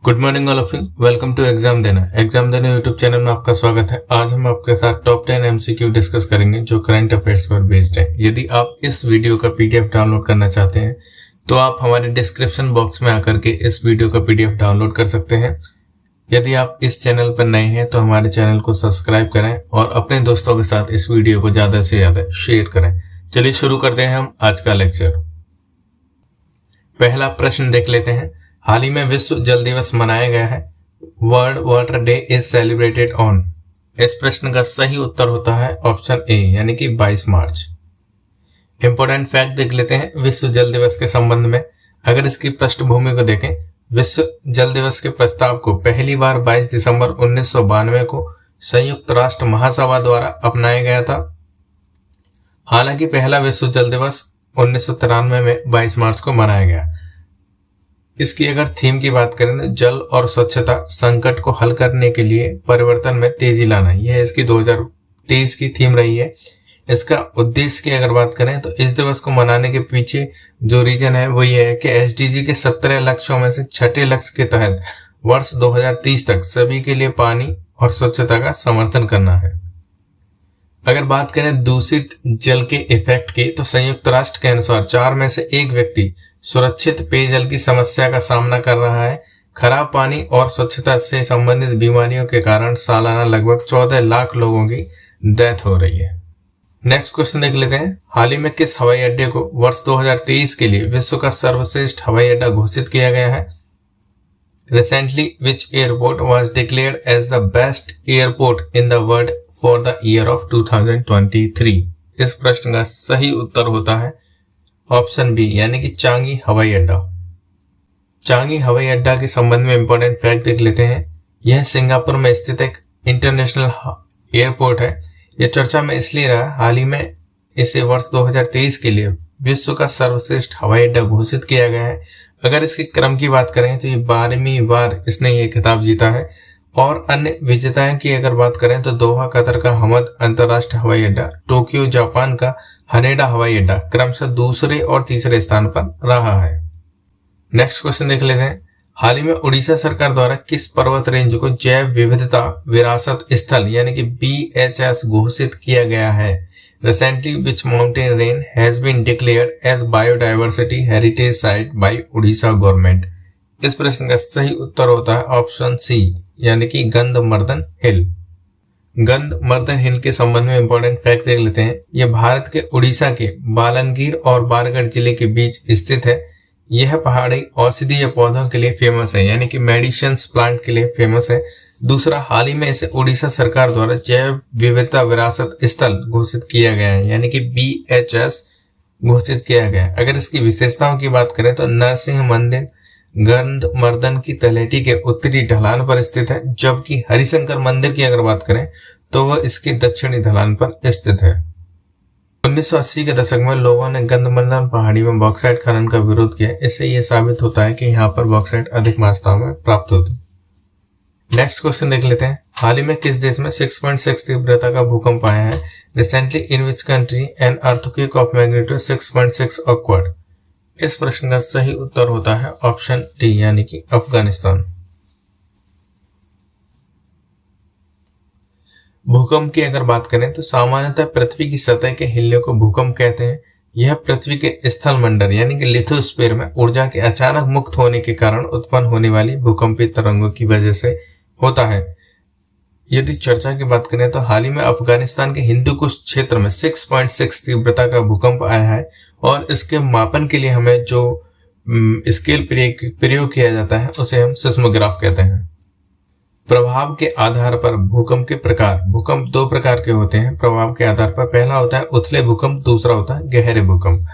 Good morning all of you. Welcome to exam देना YouTube channel में आपका स्वागत है। आज हम आपके साथ टॉप 10 एमसीक्यू डिस्कस करेंगे जो करंट अफेयर्स पर बेस्ड है। यदि आप इस वीडियो का पीडीएफ डाउनलोड करना चाहते हैं तो आप हमारे डिस्क्रिप्शन बॉक्स में आकर के इस वीडियो का पीडीएफ डाउनलोड कर सकते हैं। यदि आप इस चैनल पर नए हैं तो हमारे चैनल को सब्सक्राइब करें और अपने दोस्तों के साथ इस वीडियो को ज्यादा से ज्यादा शेयर करें। चलिए शुरू करते हैं हम आज का लेक्चर। पहला प्रश्न देख लेते हैं। हाल ही में विश्व जल दिवस मनाया गया है। World water day is celebrated on. इस प्रश्न का सही उत्तर होता है ऑप्शन ए यानी कि 22 मार्च। इंपॉर्टेंट फैक्ट देख लेते हैं विश्व जल दिवस के संबंध में। अगर इसकी पृष्ठभूमि को देखें, विश्व जल दिवस के प्रस्ताव को पहली बार 22 दिसंबर 1992 को संयुक्त राष्ट्र महासभा द्वारा अपनाया गया था। हालांकि पहला विश्व जल दिवस 1993 में 22 मार्च को मनाया गया। इसकी अगर थीम की बात करें तो जल और स्वच्छता संकट को हल करने के लिए परिवर्तन में तेजी लाना, यह इसकी 2023 की थीम रही है। इसका उद्देश्य की अगर बात करें तो इस दिवस को मनाने के पीछे जो रीजन है वो ये है कि एसडीजी के 17 लक्ष्यों में से छठे लक्ष्य के तहत वर्ष 2030 तक सभी के लिए पानी और स्वच्छता का समर्थन करना है। अगर बात करें दूषित जल के इफेक्ट की तो संयुक्त राष्ट्र के अनुसार 4 में से 1 व्यक्ति सुरक्षित पेयजल की समस्या का सामना कर रहा है। खराब पानी और स्वच्छता से संबंधित बीमारियों के कारण सालाना लगभग 14 लाख लोगों की डेथ हो रही है। नेक्स्ट क्वेश्चन देख लेते हैं। हाल ही में किस हवाई अड्डे को वर्ष 2023 के लिए विश्व का सर्वश्रेष्ठ हवाई अड्डा घोषित किया गया है? Recently, which airport was declared as the best airport in the world for the year of 2023? इस प्रश्न का सही उत्तर होता है ऑप्शन बी यानी कि चांगी हवाई अड्डा। चांगी हवाई अड्डा के संबंध में इंपॉर्टेंट फैक्ट देख लेते हैं। यह सिंगापुर में स्थित एक इंटरनेशनल एयरपोर्ट है। यह चर्चा में इसलिए रहा, हाल ही में इसे वर्ष 2023 के लिए विश्व का सर्वश्रेष्ठ हवाई अड्डा घोषित किया गया है। अगर इसके क्रम की बात करें तो ये 12वीं बार इसने ये खिताब जीता है। और अन्य विजेताओं की अगर बात करें तो दोहा कतर का हमद अंतरराष्ट्रीय हवाई अड्डा, टोक्यो जापान का हनेडा हवाई अड्डा क्रमशः दूसरे और तीसरे स्थान पर रहा है। नेक्स्ट क्वेश्चन देख लेते हैं। हाल ही में उड़ीसा सरकार द्वारा किस पर्वत रेंज को जैव विविधता विरासत स्थल यानी कि BHS घोषित किया गया है? Recently, which mountain range has been declared as biodiversity heritage site by Odisha government? इस प्रश्न का सही उत्तर होता है ऑप्शन सी यानी कि गंधमर्दन हिल। गंधमर्दन हिल के संबंध में इंपॉर्टेंट फैक्ट देख लेते हैं। यह भारत के उड़ीसा के बालनगीर और बारगढ़ जिले के बीच स्थित है। यह पहाड़ी औषधीय पौधों के लिए फेमस है यानी कि मेडिसिन्स प्लांट के लिए फेमस है। दूसरा, हाल ही में इसे उड़ीसा सरकार द्वारा जैव विविधता विरासत स्थल घोषित किया गया है यानी कि BHS घोषित किया गया है। अगर इसकी विशेषताओं की बात करें तो नरसिंह मंदिर गंधमर्दन की तलहटी के उत्तरी ढलान पर स्थित है, जबकि हरिशंकर मंदिर की अगर बात करें तो वह इसके दक्षिणी ढलान पर स्थित है। 1980 के दशक में लोगों ने गंधमर्दन पहाड़ी में बॉक्साइट खनन का विरोध किया। इससे यह साबित होता है कि यहाँ पर बॉक्साइट अधिक मात्रा में प्राप्त होती है। नेक्स्ट क्वेश्चन देख लेते हैं। हाल ही में किस देश में 6.6 तीव्रता का भूकंप आया है? Recently in which country an earthquake of magnitude 6.6 ऑक्वर्ड? इस प्रश्न का सही उत्तर होता है ऑप्शन डी यानी कि अफगानिस्तान। भूकंप की अगर बात करें तो सामान्यतः पृथ्वी की सतह के हिलने को भूकंप कहते हैं। यह पृथ्वी के स्थल मंडल यानी कि लिथोस्फीयर में ऊर्जा के अचानक मुक्त होने के कारण उत्पन्न होने वाली भूकंपीय तरंगों की वजह से होता है। यदि चर्चा की बात करें तो हाल ही में अफगानिस्तान के हिंदुकुश क्षेत्र में 6.6 तीव्रता का भूकंप आया है और इसके मापन के लिए हमें जो स्केल प्रयोग किया जाता है उसे हम सिस्मोग्राफ कहते हैं। प्रभाव के आधार पर भूकंप के प्रकार। भूकंप 2 प्रकार के होते हैं प्रभाव के आधार पर। पहला होता है उथले भूकंप, दूसरा होता है गहरे भूकंप।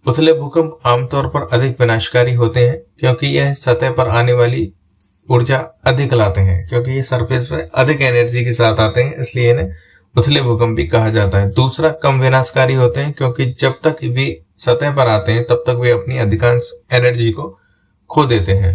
उथले भूकंप आमतौर पर अधिक विनाशकारी होते हैं क्योंकि यह सतह पर आने वाली ऊर्जा अधिक लाते हैं, क्योंकि ये सरफेस पे अधिक एनर्जी के साथ आते हैं, इसलिए इन्हें उथले भूकंप भी कहा जाता है। दूसरा, कम विनाशकारी होते हैं क्योंकि जब तक वे सतह पर आते हैं तब तक वे अपनी अधिकांश एनर्जी को खो देते हैं।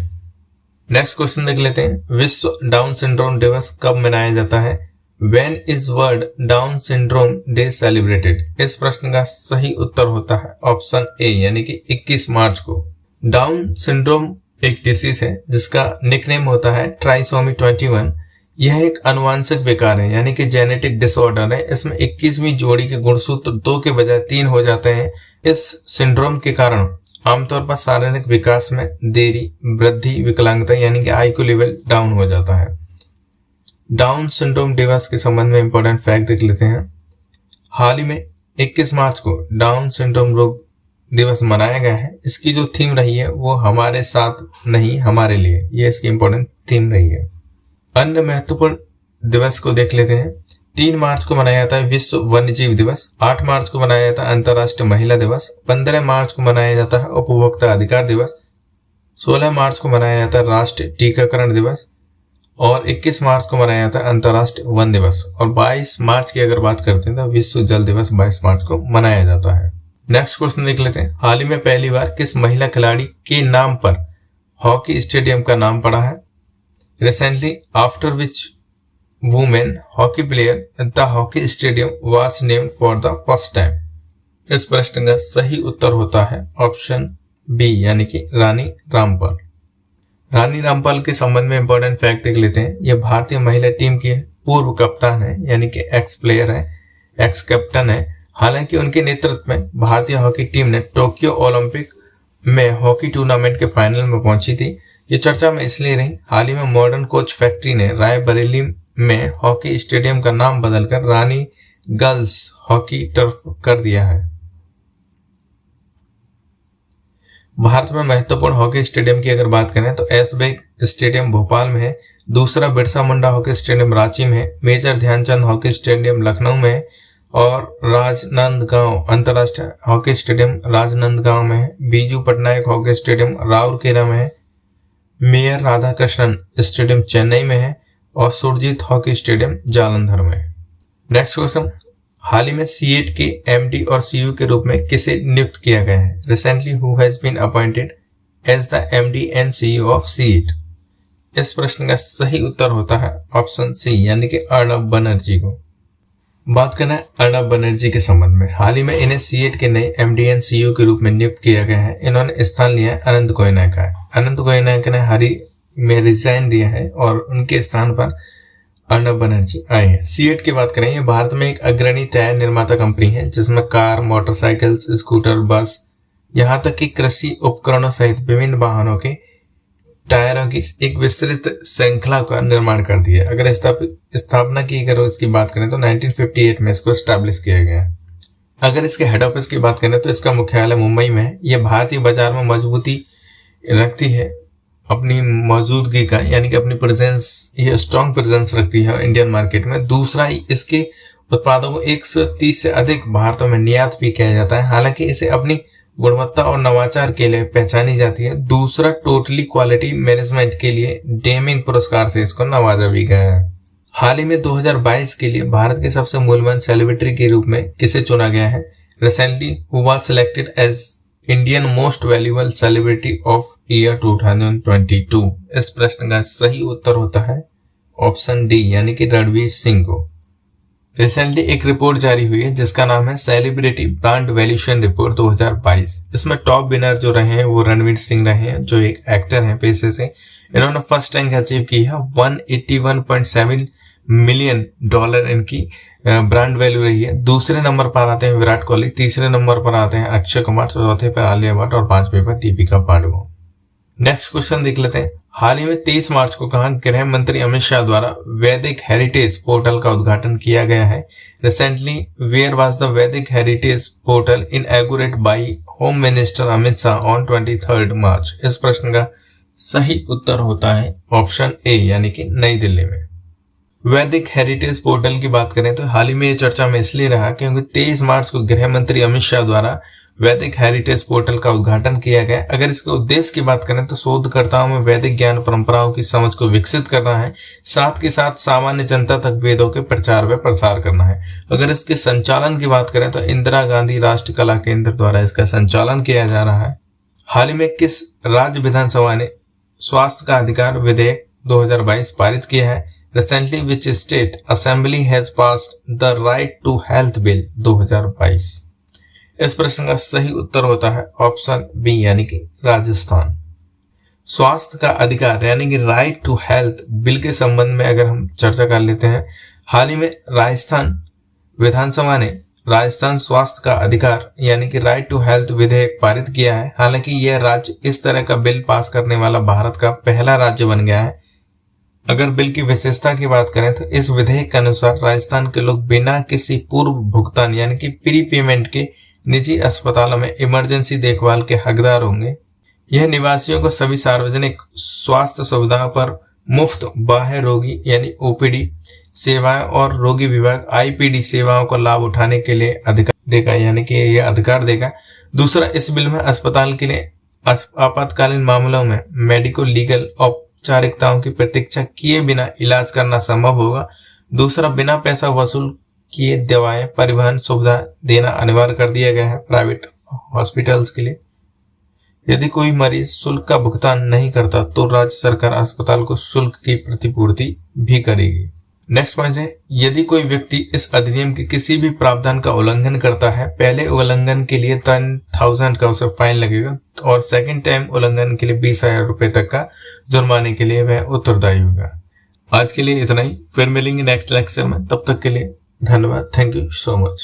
नेक्स्ट क्वेश्चन देख लेते हैं। विश्व डाउन सिंड्रोम दिवस कब मनाया जाता है? When is world down syndrome day celebrated? इस प्रश्न का सही उत्तर होता है ऑप्शन ए यानी कि 21 मार्च को। डाउन सिंड्रोम एक डिसीज है जिसका निकनेम होता है ट्राइसोमी 21। यह एक आनुवंशिक विकार है यानी कि जेनेटिक डिसऑर्डर है। इसमें 21वीं जोड़ी के गुणसूत्र 2 के बजाय 3 हो जाते हैं। इस सिंड्रोम के कारण आमतौर पर शारीरिक विकास में देरी, वृद्धि, विकलांगता यानी कि आईक्यू लेवल डाउन हो जाता है। डाउन सिंड्रोम दिवस के संबंध में इंपॉर्टेंट फैक्ट देख लेते हैं। हाल ही में 21 मार्च को डाउन सिंड्रोम रोग दिवस मनाया गया है। इसकी जो थीम रही है वो हमारे साथ नहीं हमारे लिए, ये इसकी इंपॉर्टेंट थीम रही है। अन्य महत्वपूर्ण दिवस को देख लेते हैं। 3 मार्च को मनाया जाता है विश्व वन्यजीव दिवस। 8 मार्च को मनाया जाता है अंतर्राष्ट्रीय महिला दिवस। 15 मार्च को मनाया जाता है उपभोक्ता अधिकार दिवस। 16 मार्च को मनाया जाता है राष्ट्रीय टीकाकरण दिवस और 21 मार्च को मनाया जाता है अंतर्राष्ट्रीय वन दिवस। और 22 मार्च की अगर बात करते हैं तो विश्व जल दिवस 22 मार्च को मनाया जाता है। नेक्स्ट क्वेश्चन देख लेते हैं। हाल ही में पहली बार किस महिला खिलाड़ी के नाम पर हॉकी स्टेडियम का नाम पड़ा है? Recently after which women hockey player the hockey stadium was named for the first time. इस प्रश्न का सही उत्तर होता है ऑप्शन बी यानी कि रानी रामपाल। रानी रामपाल के संबंध में इंपॉर्टेंट फैक्ट देख लेते हैं। यह भारतीय महिला टीम की पूर्व कप्तान है यानी कि एक्स प्लेयर है, एक्स कैप्टन है। हालांकि उनके नेतृत्व में भारतीय हॉकी टीम ने टोक्यो ओलंपिक में हॉकी टूर्नामेंट के फाइनल में पहुंची थी। ये चर्चा में इसलिए रही, हाल ही में मॉडर्न कोच फैक्ट्री ने रायबरेली में हॉकी स्टेडियम का नाम बदलकर रानी गर्ल्स हॉकी टर्फ कर दिया है। भारत में महत्वपूर्ण हॉकी स्टेडियम की अगर बात करें तो ऐशबाग स्टेडियम भोपाल में है, दूसरा बिरसा मुंडा हॉकी स्टेडियम रांची में है, major Dhyanchand hockey stadium Lucknow में है और राजनांदगांव अंतर्राष्ट्रीय हॉकी स्टेडियम राजनांदगांव में है, बीजू पटनायक हॉकी स्टेडियम राउरकेला में है, मेयर राधाकृष्णन स्टेडियम चेन्नई में है और सुरजीत हॉकी स्टेडियम जालंधर में है। नेक्स्ट क्वेश्चन, हाल ही में सीएट के एमडी और सीयू के रूप में किसे नियुक्त किया गया है? Recently who has been appointed as the MD and CEO of CEAT? इस प्रश्न का सही उत्तर होता है ऑप्शन सी यानी कि अर्णब बनर्जी को। बात करना है अर्णब बनर्जी के संबंध में। हाल ही में इन्हें सीएट के नए एमडी एंड सीयू के रूप में नियुक्त किया गया है। इन्होंने स्थान लिया है अनंत गोयना का। अनंत गोयना ने हाल ही में रिजाइन दिया है और उनके स्थान पर अर्णब बनर्जी आए हैं। सीएट की बात करें, ये भारत में एक अग्रणी टायर निर्माता कंपनी है जिसमें कार, मोटरसाइकिल्स, स्कूटर, बस, यहाँ तक कि कृषि उपकरणों सहित विभिन्न वाहनों के टायरों की एक विस्तृत श्रृंखला का निर्माण कर दिया। अगर स्थापना की अगर इसकी बात करें तो 1958 में इसको स्टैब्लिश किया गया। अगर इसके हेड ऑफिस की बात करें तो इसका मुख्यालय मुंबई में है। यह भारतीय बाजार में मजबूती रखती है अपनी मौजूदगी का, यानी कि अपनी प्रेजेंस, ये स्ट्रॉन्ग प्रेजेंस रखती है इंडियन मार्केट में। दूसरा, इसके उत्पादों को 130 से अधिक भारतों में निर्यात भी किया जाता है। हालांकि इसे अपनी गुणवत्ता और नवाचार के लिए पहचानी जाती है। दूसरा, टोटली क्वालिटी मैनेजमेंट के लिए डेमिंग पुरस्कार से इसको नवाजा भी गया है। हाल ही में 2022 के लिए भारत के सबसे मूल्यवान सेलिब्रिटी के रूप में किसे चुना गया है? Recently who was selected as Indian most valuable celebrity of year 2022? इस प्रश्न का सही उत्तर होता है ऑप्शन डी यानी कि रणवीर सिंह को। रिसेंटली एक रिपोर्ट जारी हुई है जिसका नाम है सेलिब्रिटी ब्रांड वैल्यूएशन रिपोर्ट 2022। इसमें टॉप विनर जो रहे हैं वो रणवीर सिंह रहे हैं, जो एक एक्टर हैं पेशे से। इन्होंने फर्स्ट रैंक अचीव की है। $181.7 मिलियन इनकी ब्रांड वैल्यू रही है। दूसरे नंबर पर आते हैं विराट कोहली, तीसरे नंबर पर आते हैं अक्षय कुमार, चौथे पर आलिया भट्ट और पांचवें पर दीपिका पादुकोण। नेक्स्ट क्वेश्चन देख लेते हैं। हाल ही में 23 मार्च को कहा गृह मंत्री अमित शाह द्वारा वैदिक हेरिटेज पोर्टल का उद्घाटन किया गया है? रिसेंटली वेयर वाज द वैदिक heritage portal inaugurated bye home minister Amit Shah on 23 मार्च? इस प्रश्न का सही उत्तर होता है ऑप्शन ए यानी कि नई दिल्ली में। वैदिक हेरिटेज पोर्टल की बात करें तो हाल ही में ये चर्चा में इसलिए रहा क्योंकि 23 मार्च को गृह मंत्री अमित शाह द्वारा वैदिक हेरिटेज पोर्टल का उद्घाटन किया गया। अगर इसके उद्देश्य की बात करें तो शोधकर्ताओं में वैदिक ज्ञान परंपराओं की समझ को विकसित करना है, साथ के साथ सामान्य जनता तक वेदों के प्रचार व प्रसार करना है। अगर इसके संचालन की बात करें तो इंदिरा गांधी राष्ट्रीय कला केंद्र द्वारा इसका संचालन किया जा रहा है। हाल ही में किस राज्य विधानसभा ने स्वास्थ्य का अधिकार विधेयक 2022 पारित किया है? Recently which state assembly has passed the right to health bill 2022? इस प्रश्न का सही उत्तर होता है ऑप्शन बी यानी कि राजस्थान। स्वास्थ्य का अधिकार यानी कि राइट टू हेल्थ बिल के संबंध में अगर हम चर्चा कर लेते हैं, हाल ही में राजस्थान विधानसभा ने राजस्थान स्वास्थ्य का अधिकार यानी कि राइट टू हेल्थ विधेयक पारित किया है। हालांकि यह राज्य इस तरह का बिल पास करने वाला भारत का पहला राज्य बन गया है। अगर बिल की विशेषता की बात करें तो इस विधेयक के अनुसार राजस्थान के लोग बिना किसी पूर्व भुगतान यानी कि प्री पेमेंट के निजी अस्पतालों में इमरजेंसी देखभाल के हकदार होंगे। यह निवासियों को सभी सार्वजनिक स्वास्थ्य सुविधाओं पर मुफ्त बाह्य रोगी यानी ओपीडी सेवाएं और रोगी विभाग आईपीडी सेवाओं का लाभ उठाने के लिए अधिकार देगा, यानी कि यह अधिकार देगा। दूसरा, इस बिल में अस्पताल के लिए आपातकालीन मामलों में मेडिको लीगल औपचारिकताओं की प्रतीक्षा किए बिना इलाज करना संभव होगा। दूसरा, बिना पैसा वसूल किए दवाएं परिवहन सुविधा देना अनिवार्य कर दिया गया है प्राइवेट हॉस्पिटल्स के लिए। यदि कोई मरीज शुल्क का भुगतान नहीं करता तो राज्य सरकार अस्पताल को शुल्क की प्रतिपूर्ति भी करेगी। नेक्स्ट पॉइंट है, यदि कोई व्यक्ति इस अधिनियम के किसी भी प्रावधान का उल्लंघन करता है, पहले उल्लंघन के लिए 10,000 का उसे फाइन लगेगा और सेकंड टाइम उल्लंघन के लिए 20,000 रुपए तक का जुर्माने के लिए वह उत्तरदायी होगा। आज के लिए इतना ही, फिर मिलेंगे नेक्स्ट लेक्चर में। तब तक के लिए धन्यवाद। Thank you so much.